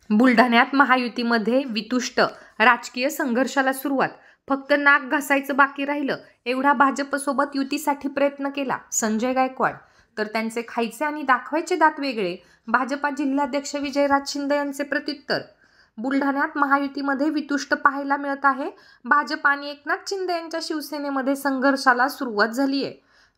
बुलढाण्यात महायुतीमध्ये वितुष्ट राजकीय संघर्षाला सुरुवात. फक्त नाक घासायचं बाकी राहिलं एवढा भाजपसोबत युतीसाठी प्रयत्न केला संजय गायकवाड. तर त्यांचे खायचे आणि दाखवायचे दात वेगळे. भाजपा जिल्हाध्यक्ष विजयराज शिंदे यांचे प्रत्युत्तर. बुलढाण्यात महायुतीमध्ये वितुष्ट पाहायला मिळत आहे. भाजप आणि एकनाथ शिंदे यांच्या शिवसेनेमध्ये संघर्षाला सुरुवात झाली आहे.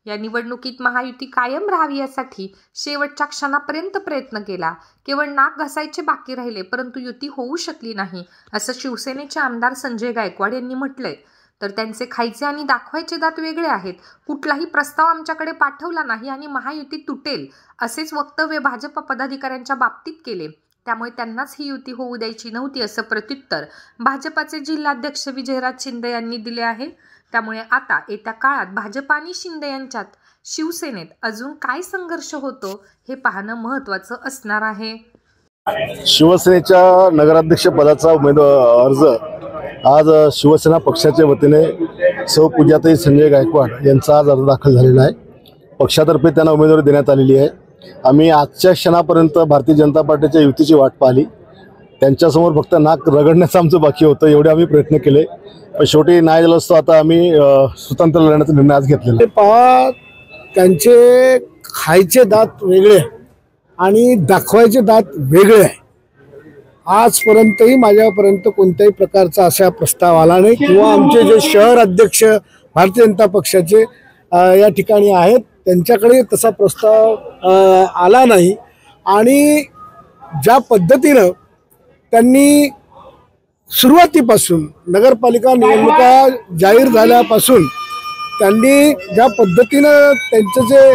या निवडणुकीत महायुती कायम राहावी यासाठी शेवटच्या क्षणापर्यंत प्रयत्न केला. केवळ नाक घासायचे बाकी राहिले, परंतु युती होऊ शकली नाही, असं शिवसेनेचे आमदार संजय गायकवाड यांनी म्हटलंय. तर त्यांचे खायचे आणि दाखवायचे दात वेगळे आहेत. कुठलाही प्रस्ताव आमच्याकडे पाठवला नाही आणि महायुती तुटेल असेच वक्तव्य भाजप पदाधिकाऱ्यांच्या बाबतीत केले. त्यामुळे त्यांनाच ही युती होऊ द्यायची नव्हती, असं प्रत्युत्तर भाजपाचे जिल्हाध्यक्ष विजयराज शिंदे यांनी दिले आहे. त्यामुळे आता येत्या काळात भाजप आणि शिंदे यांच्यात शिवसेनेत अजून काय संघर्ष होतो हे पाहणं महत्त्वाचं असणार आहे. शिवसेनेच्या नगराध्यक्ष पदाचा उमेदवार अर्ज आज शिवसेना पक्षाच्या वतीने सौ पूजाताई संजय गायकवाड यांचा आज अर्ज दाखल झालेला आहे. पक्षातर्फे त्यांना उमेदवारी देण्यात आलेली आहे. आम्ही आजच्या क्षणापर्यंत भारतीय जनता पार्टीच्या युतीची वाट पाहिली. त्यांच्यासमोर फक्त नाक रगडण्याचं आमचं बाकी होतं, एवढे आम्ही प्रयत्न केले, पण शेवटी नाही झालं असतो. आता आम्ही स्वतंत्र लढण्याचा निर्णय आज घेतलेला. पहा, त्यांचे खायचे दात वेगळे आणि दाखवायचे दात वेगळे आहे. आजपर्यंतही माझ्यापर्यंत कोणत्याही प्रकारचा असा प्रस्ताव आला नाही किंवा आमचे जे शहर अध्यक्ष भारतीय जनता पक्षाचे या ठिकाणी आहेत त्यांच्याकडे तसा प्रस्ताव आला नाही. आणि ज्या पद्धतीनं त्यांनी सुरुवातीपासून नगरपालिका निवडणुका जाहीर झाल्यापासून त्यांनी ज्या पद्धतीनं त्यांचं जे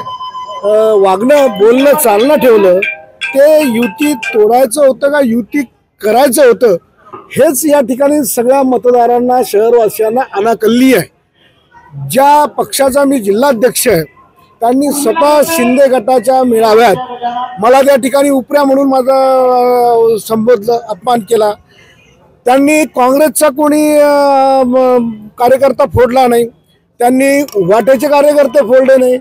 वागणं बोलणं चालणं ठेवलं ते युती तोडायचं होतं का युती करायचं होतं हेच या ठिकाणी सगळ्या मतदारांना शहरवासियांना अनाकल्ली आहे. ज्या पक्षाचा मी जिल्हाध्यक्ष आहे त्यांनी स्वतः शिंदे गटाच्या मेळाव्यात मला त्या ठिकाणी उपऱ्या म्हणून माझा संबोधलं, अपमान केला. त्यांनी काँग्रेसचा कोणी कार्यकर्ता फोडला नाही, त्यांनी वाटेचे कार्यकर्ते फोडले नाही,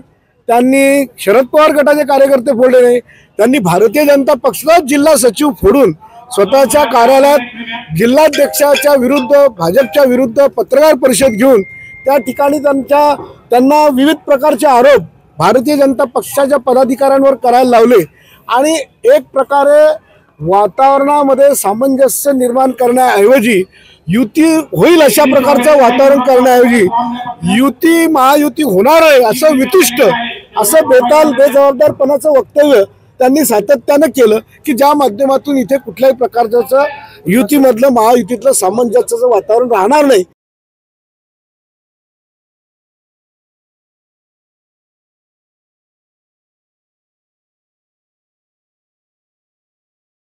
त्यांनी शरद पवार गटाचे कार्यकर्ते फोडले नाही, त्यांनी भारतीय जनता पक्षाचा जिल्हा सचिव फोडून स्वतःच्या कार्यालयात जिल्हाध्यक्षाच्या विरुद्ध भाजपच्या विरुद्ध पत्रकार परिषद घेऊन त्या ठिकाणी त्यांना विविध प्रकारचे आरोप भारतीय जनता पक्षाच्या पदाधिकाऱ्यांवर करायला लावले. आणि एक प्रकारे वातावरणामध्ये सामंजस्य निर्माण करण्याऐवजी युती होईल अशा प्रकारचं वातावरण करण्याऐवजी युती महायुती होणार आहे असं वितुष्ट असं बेताल बेजबाबदारपणाचं वक्तव्य त्यांनी सातत्यानं केलं की ज्या माध्यमातून इथे कुठल्याही प्रकारचं युतीमधलं महायुतीतलं सामंजस्याचं वातावरण राहणार नाही.